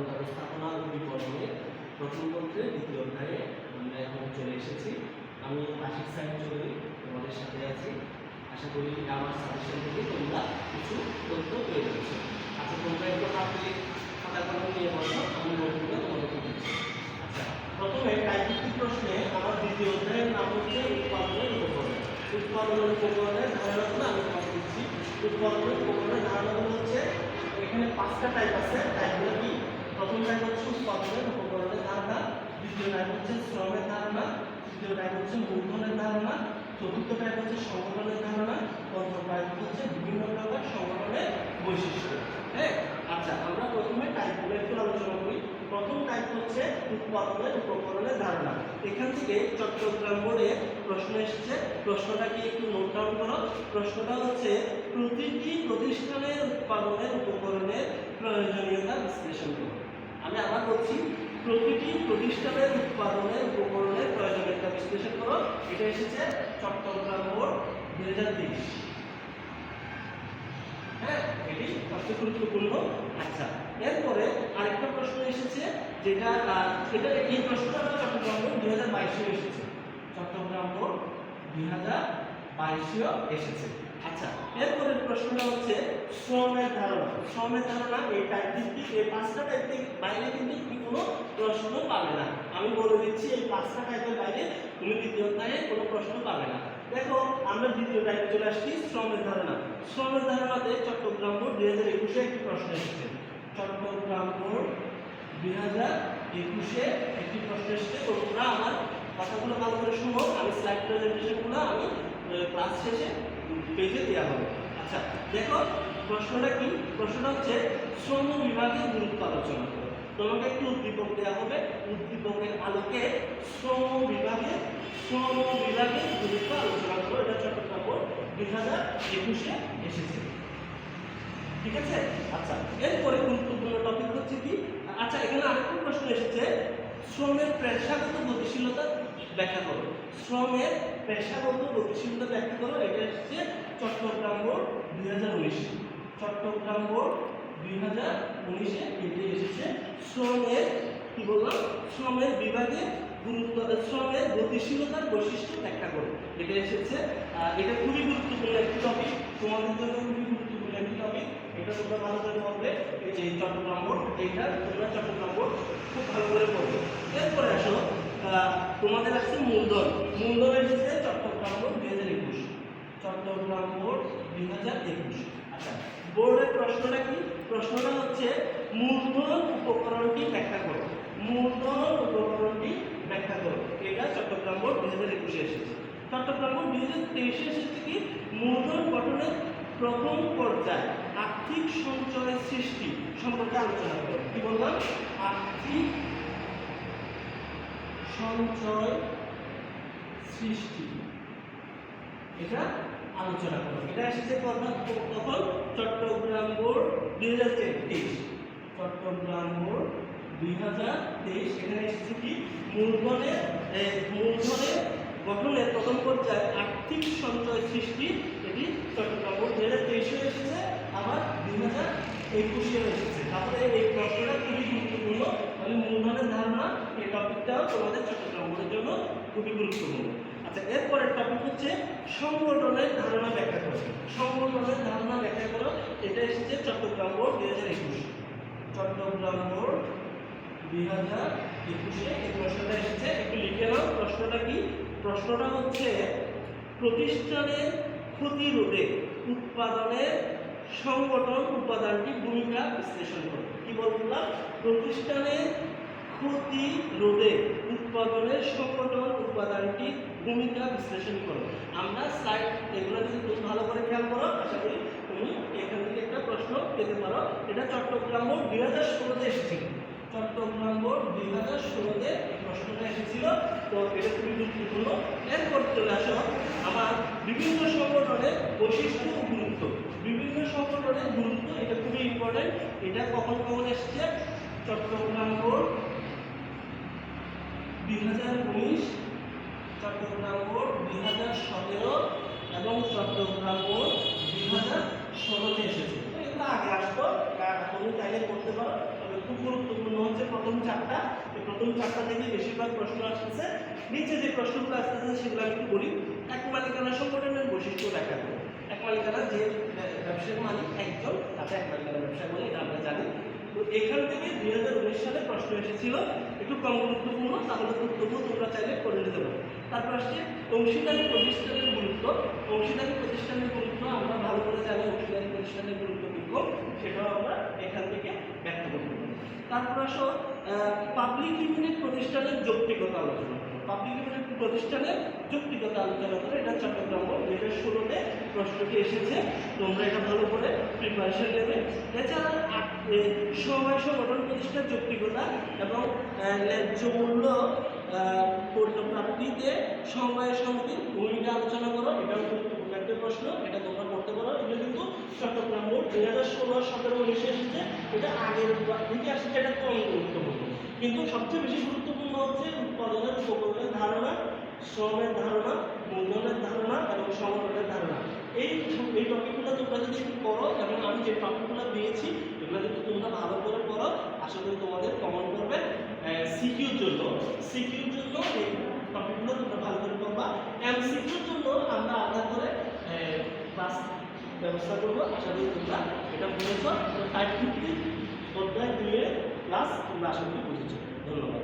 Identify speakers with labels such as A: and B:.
A: উৎপাদন ব্যবস্থাপনা ও বিপণনের প্রথম পত্রে দ্বিতীয় অধ্যায়ে আমরা এখন চলে এসেছি। আমি আশিক সাহেব চৌধুরী তোমাদের সাথে আছি। আশা করি আমার সাজেশন থেকে তোমরা কিছু তথ্য পেয়ে যাচ্ছ। আচ্ছা, তোমরা একটু হাতে খাতা কলম নিয়ে বসো, আমি নোটগুলো তোমাদেরকে দিচ্ছি। আচ্ছা, প্রথমে টাইপভিত্তিক প্রশ্নে আমার দ্বিতীয় অধ্যায়ের নাম হচ্ছে উৎপাদনের উপকরণ। উৎপাদনের উপকরণের ধারণাগুলো আমি তোমাকে দিচ্ছি। উৎপাদনের উপকরণের ধারণাগুলো হচ্ছে, এখানে 5টা টাইপ আছে। টাইপগুলো কি? প্রথম টাইপ হচ্ছে উৎপাদনের উপকরণের ধারণা, দ্বিতীয় টাইপ হচ্ছে শ্রমের ধারণা, তৃতীয় টাইপ হচ্ছে মূলধনের ধারণা, চতুর্থ টাইপ হচ্ছে সংগঠনের ধারণা, পঞ্চম টাইপ হচ্ছে বিভিন্ন প্রকার সংগঠনের বৈশিষ্ট্য। হ্যাঁ, আচ্ছা, আমরা প্রথমে টাইপগুলো একটু আলোচনা করি। প্রথম টাইপ হচ্ছে উৎপাদনের উপকরণের ধারণা। এখান থেকে চট্টগ্রাম বোর্ডে প্রশ্ন এসেছে। প্রশ্নটা কি একটু নোট ডাউন করো। প্রশ্নটা হচ্ছে প্রতিটি প্রতিষ্ঠানের উৎপাদনের উপকরণের প্রয়োজনীয়তা বিশ্লেষণ করো। আমি আবার বলছি, প্রতিটি প্রতিষ্ঠানের উৎপাদনের উপকরণের প্রয়োজনীয়তা বিশ্লেষণ করো। এটা এসেছে চট্টগ্রাম বোর্ড 2023। হ্যাঁ, এটি সবচেয়ে গুরুত্বপূর্ণ। আচ্ছা, এরপরে আরেকটা প্রশ্ন এসেছে, যেটা এই প্রশ্নটা চট্টগ্রাম বোর্ড 2022 এসেছে। চট্টগ্রাম বোর্ড 2022 এসেছে। আচ্ছা, এরপরের প্রশ্নটা হচ্ছে শ্রমের ধারণা। শ্রমের ধারণা এই টাইপ ভিত্তিক, এই 5টা টাইপ থেকে বাইরে কিন্তু তুমি কোনো প্রশ্ন পাবে না। আমি বলে দিচ্ছি, এই 5টা টাইপের বাইরে তুমি দ্বিতীয় অধ্যায়ে কোনো প্রশ্ন পাবে না। দেখো, আমরা দ্বিতীয় টাইপে চলে আসছি, শ্রমের ধারণা। শ্রমের ধারণাতে চট্টগ্রাম বোর্ড 2021 একটি প্রশ্ন এসেছে। চট্টগ্রাম বোর্ড 2021 একটি প্রশ্ন এসেছে। তোমরা আমার কথাগুলো ভালো করে শুনো। আমি স্লাইড প্রেজেন্টেশনগুলো আমি ক্লাস শেষে পেজে দেওয়া হবে। আচ্ছা, দেখো প্রশ্নটা কি? প্রশ্নটা হচ্ছে শ্রম বিভাগের গুরুত্ব আলোচনা করো। তোমাকে একটু উদ্দীপক দেওয়া হবে। উদ্দীপকের আলোকে শ্রম বিভাগের গুরুত্ব আলোচনা করো। এটা চট্টগ্রাম বোর্ড 2021 এসেছে। ঠিক আছে? আচ্ছা, এরপরে গুরুত্বপূর্ণ টপিক হচ্ছে কি? আচ্ছা, এখানে আরেকটা প্রশ্ন এসেছে, শ্রমের পেশাগত গতিশীলতা ব্যাখ্যা করো। শ্রমের পেশাগত গতিশীলতা ব্যাখ্যা করো। এটা এসেছে চট্টগ্রাম বোর্ড 2019। চট্টগ্রাম বোর্ড 2019 এটি এসেছে। শ্রমের কি বললাম? শ্রমের বিভাগে গুরুত্ব, শ্রমের গতিশীলতার বৈশিষ্ট্য ব্যাখ্যা করো। এটা এসেছে। এটা খুবই গুরুত্বপূর্ণ একটি টপিক, তোমাদের জন্য খুবই গুরুত্বপূর্ণ একটি টপিক। এটা তোমরা ভালো করে পড়বে। এই যে চট্টগ্রাম বোর্ড, এইটা তোমরা চট্টগ্রাম বোর্ড খুব ভালো করে পড়বে। এরপরে আসো, তোমাদের আসছে মূলধন। মূলধন এসেছে চট্টগ্রাম বোর্ড 2021। চট্টগ্রাম বোর্ড 2021। আচ্ছা, বোর্ডের প্রশ্নটা কি? প্রশ্নটা হচ্ছে মূলধন উপকরণটি ব্যাখ্যা করো। মূলধন উপকরণটি ব্যাখ্যা করো। এটা চট্টগ্রাম বোর্ড 2021 এসেছে। চট্টগ্রাম বোর্ড 2023 এসেছে কি? মূলধন গঠনের প্রথম পর্যায়ে আর্থিক সঞ্চয় সৃষ্টি সম্পর্কে আলোচনা করো। কি বললাম? আর্থিক সঞ্চয় সৃষ্টি, এটা আলোচনা করো। এটা এসেছে তখন চট্টগ্রাম বোর্ড 2023। চট্টগ্রাম বোর্ড 2023 এখানে এসেছে কি? মূলধনের গঠনের প্রথম পর্যায়ে আর্থিক সঞ্চয় সৃষ্টি, এটি চট্টগ্রাম বোর্ড 2023 এসেছে, আবার 2021 এসেছে। তাহলে এই প্রশ্নটা খুবই গুরুত্বপূর্ণ। মানে মূলধনের ধারণা, এই টপিকটাও তোমাদের চট্টগ্রাম বোর্ডের জন্য খুবই গুরুত্বপূর্ণ। আচ্ছা, এরপরের টপিক হচ্ছে সংগঠনের ধারণা ব্যাখ্যা করো। সংগঠনের ধারণা ব্যাখ্যা করো। এটা এসেছে চট্টগ্রাম বোর্ড 2021। চট্টগ্রাম বোর্ড 2021 এই প্রশ্নটা এসেছে। একটু লিখে নাও। প্রশ্নটা কি? প্রশ্নটা হচ্ছে প্রতিষ্ঠানের ক্ষতি রোধে উৎপাদনের সংগঠন উপাদানটি ভূমিকা বিশ্লেষণ করো। কি বললাম? প্রতিষ্ঠানের ক্ষতি রোধে উৎপাদনের সংগঠন উপাদানটি ভূমিকা বিশ্লেষণ করো। আমরা স্লাইড এগুলো যদি তুমি ভালো করে খেয়াল করো, আশা করি তুমি এখান থেকে একটা প্রশ্ন পেতে পারো। এটা চট্টগ্রাম বোর্ড 2016 এসেছিল। চট্টগ্রাম বোর্ড 2016 এই প্রশ্নটা এসেছিল। তো এটা খুবই গুরুত্বপূর্ণ। এরপর চলে আসো আমার বিভিন্ন সংগঠনের বৈশিষ্ট্য ও গুরুত্ব। বিভিন্ন সংগঠনের গুরুত্ব, এটা খুবই ইম্পর্টেন্ট। এটা কখন এসেছে? চট্টগ্রাম বোর্ড 2019, চট্টগ্রাম বোর্ড 2017 এবং চট্টগ্রাম বোর্ড 2016 এসেছে। এগুলো আগে আসতো, এখন তুমি চাইলে করতে পারো, তবে খুব গুরুত্বপূর্ণ হচ্ছে প্রথম চারটা। এই প্রথম চারটা থেকে বেশিরভাগ প্রশ্ন আসতেছে। নিচে যে প্রশ্নগুলো আসতেছে সেগুলো আমি একটু বলি। এক মালিকানা সংগঠনের বৈশিষ্ট্য ব্যাখ্যা করো। এক মালিকানা যে ব্যবসায়িক মালিক একজন, তাকে এক মালিকানা ব্যবসা বলে, এটা আমরা জানি। তো এখান থেকে 2019 সালে প্রশ্ন এসেছিল, একটু কম গুরুত্বপূর্ণ, তাহলে তবুও তোমরা চাইলে করে নিতে পারো। তারপর আসছে অংশীদারি প্রতিষ্ঠানের গুরুত্ব। অংশীদারি প্রতিষ্ঠানের গুরুত্ব আমরা ভালো করে জানি, অংশীদারি প্রতিষ্ঠানের গুরুত্ব কীরকম সেটাও আমরা এখান থেকে ব্যাখ্যা করতে পারি। তারপর আসো পাবলিক লিমিটেড প্রতিষ্ঠানের যৌক্তিকতা আলোচনা করো। পাবলিক লিমিটেড প্রতিষ্ঠানের যৌক্তিকতা আলোচনা করে, এটা চট্টগ্রাম বোর্ড 2016-তে প্রশ্নটি এসেছে, তোমরা এটা ভালো করে প্রিপারেশন নেবে। এছাড়া সমবায় সংগঠন প্রতিষ্ঠার যৌক্তিকতা এবং ন্যায্য মূল্য প্রাপ্তিতে সমবায় সমিতির ভূমিকা আলোচনা করো, এটাও গুরুত্বপূর্ণ একটা প্রশ্ন, এটা তোমরা করতে পারো। এটা কিন্তু চট্টগ্রাম বোর্ড 2016, 17, 19 এসেছে, এটা আগের দিকে আসছে, এটা কম গুরুত্বপূর্ণ। কিন্তু সবচেয়ে বেশি গুরুত্বপূর্ণ হচ্ছে উৎপাদনের উপকরণের ধারণা, শ্রমের ধারণা, মূলধনের ধারণা এবং সংগঠনের ধারণা। এই টপিকগুলো তোমরা যদি করো এবং আমি যে টপিকগুলো দিয়েছি এগুলো যদি তোমরা ভালো করে পড়ো, আশা করি তোমাদের কমন করবে। সিকিউর জন্য এই টপিকগুলো তোমরা ভালো করে পড়বা। এমসিকিউর জন্য আমরা আলাদা করে ক্লাস ব্যবস্থা করবো, আশা করি তোমরা এটা বুঝেছ। 550 অধ্যায় 2 ক্লাস তোমরা আশা করি বুঝেছ। ধন্যবাদ।